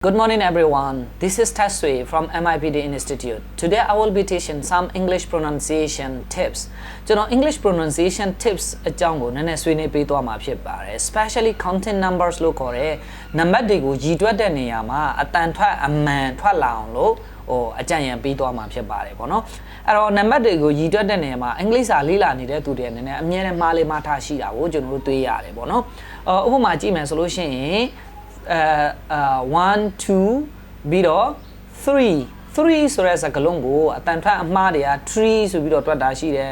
Good morning everyone, this is Taswi from MIPD Institute. Today I will be teaching some English pronunciation tips. English pronunciation tips အကြောင်းကိုနည်းနည်းဆွေးနွေးပေးသွားမှာဖြစ်ပါတယ် especially counting numbers လို့ခေါ်တဲ့နံပါတ်တွေကိုရည်တွက်တဲ့နေရာမှာအတန်ထွက်အမှန်ထွက်လာအောင်လို့အကြံဉာဏ်ပေးသွားမှာဖြစ်ပါတယ်ပေါ့နော်အဲ့တော့နံပါတ်တွေကိုရည်တွက်တဲ့နေရာမှာအင်္ဂလိပ်စာလေ့လာနေတဲ့သူတွေအနေနဲ့အမြဲတမ်းမှားလေမှားထားရှိတာကိုကျွန်တော်တို့တွေ့ရတယ်ပေါ့နော်ဥပမာကြည့်မယ်ဆိုလို့ရှိရင်1 2ပြီးတော့3ဆိုတဲ့စကားလုံးကိုအတန်ထွက်အမှားတွေက3ဆိုပြီးတော့တွက်တာရှိတယ်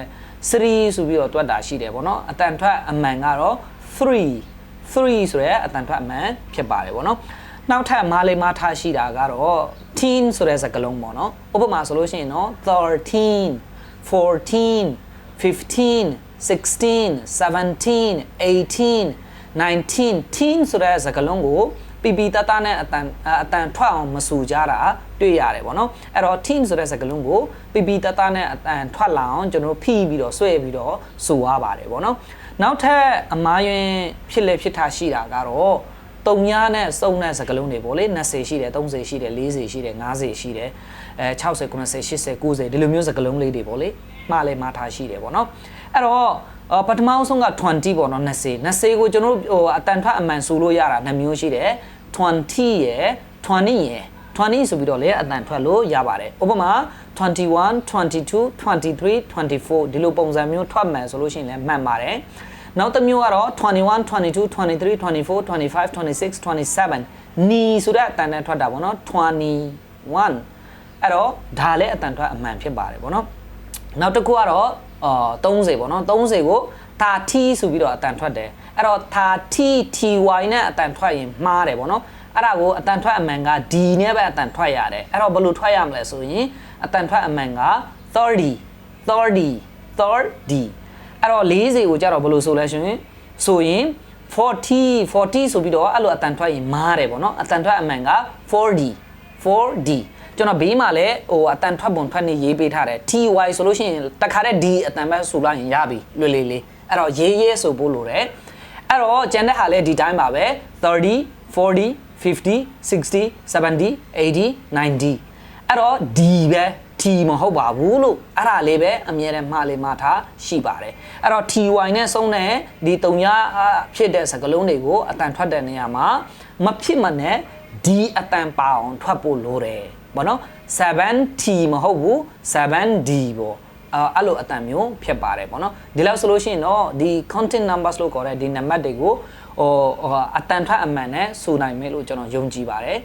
3ဆိုပြီးတော့တွက်တာရှိတယ်ပေါ့နော်အတန်ထွက်အမှန်ကတော့3ဆိုတဲ့အတန်ထွက်အမှန်ဖြစ်ပါတယ်ပေါ့နော်နောက်ထပ်မားလေးမားထားရှိတာကတော့teenဆိုတဲ့စကားလုံးပေါ့နော်ဥပမာဆိုလို့ရှိရင်နော်13 14 15 16 17 18 19 teen ဆိုတဲ့စကားလုံးကိုပီပီတတနဲ့အတန်ထွက်အောင်မဆူကြတာတွေ့ရတယ်ပေါ့နော်အဲ့တော့ teen ဆိုတဲ့စကားလုံးကိုပီပီတတနဲ့အတန်ထွက်လာအောင်ကျွန်တော်ဖိပြီးတော့ဆွဲပြီးတော့ဆူရပါတယ်ပေါ့နော်နောက်ထပ်အမားယွင်ဖြစ်လေဖြစ်ထားရှိတာကတော့3ညနဲ့စုံတဲ့စကားလုံးတွေပေါ့လေ20ရှိတယ်30ရှိတယ်40ရှိတယ်50ရှိတယ်60 90 80 90ဒီလိုမျိုးစကားလုံးလေးတွေပေါ့လေမှားလဲမှားထားရှိတယ်ပေါ့နော်အဲ့တော့ပထမဆုံးက20ပေါ့နော်20ကိုကျွန်တော်တို့အတန်ထွက်အမှန်ဆိုလို့ရတာ2မျိုးရှိတယ်20ရယ်20ဆိုပြီးတော့လေအတန်ထွက်လို့ရပါတယ်ဥပမာ21 22 23 24ဒီလိုပုံစံမျိုးထွက်မှန်ဆိုလို့ရှိရင်လည်းမှန်ပါတယ်နောက်တစ်မျိုးကတော့21 22 23 24 25 26 27နီဆိုတဲ့အတန်နဲ့ထွက်တာပေါ့နော်21အဲ့တော့ဒါလည်းအတန်ထွက်အမှန်ဖြစ်ပါတယ်ပေါ့နော်နောက်တစ်ခုကတော့30ပေါ့နော်30ကို30ဆိုပြီးတော့အတန်ထွက်တယ်အဲ့တော့30 ty နဲ့အတန်ထွက်ရင်မှားတယ်ပေါ့နော်အဲ့ဒါကိုအတန်ထွက်အမှန်က d နဲ့ပဲအတန်ထွက်ရတယ်အဲ့တော့ဘယ်လိုထွက်ရမလဲဆိုရင်အတန်ထွက်အမှန်က30အဲ့တော့40ကိုကြတော့ဘယ်လိုဆိုလဲဆိုရင်40ဆိုပြီးတော့အဲ့လိုအတန်ထွက်ရင်မားတယ်ပေါ့နော်အတန်ထွက်အမှန်က4dကျွန်တော်ဘေးမှာလည်းအတန်ထွက်ပုံထွက်နေရေးပေးထားတယ် ty ဆိုလို့ရှိရင်တခါတည်း d အတန်ပဲဆိုလိုက်ရင်ရပြီလွယ်လေးအဲ့တော့ရေးဆိုဖို့လိုတယ်အဲ့တော့ကျန်တဲ့ဟာလည်းဒီတိုင်းပါပဲ30 40 50 60 70 80 90အဲ့တော့ d ပဲ t မဟုတ်ပါဘူးလို့အဲ့ဒါလေးပဲအမြဲတမ်းမှားလေးမှားထားရှိပါတယ်အဲ့တော့ ty နဲ့ဆုံးတဲ့ဒီ3ညဖြစ်တဲ့စကားလုံးတွေကိုအတန်ထွက်တဲ့နေရာမှာမဖြစ်မနဲ့ d အတန်ပါအောင်ထွက်ဖို့လိုတယ်ဘောနော် 7t မဟုတ်ဘူး 7d ပေါ့အဲ့လိုအတန်မျိုးဖြစ်ပါတယ်ပေါ့နော်ဒီလောက်ဆိုလို့ရှိရင်တော့ဒီ counting numbers လို့ခေါ်တဲ့ဒီနံပါတ်တွေကိုအတန်ထွက်အမှန်နဲ့ဆိုနိုင်မယ်လို့ကျွန်တော်ယုံကြည်ပါတယ်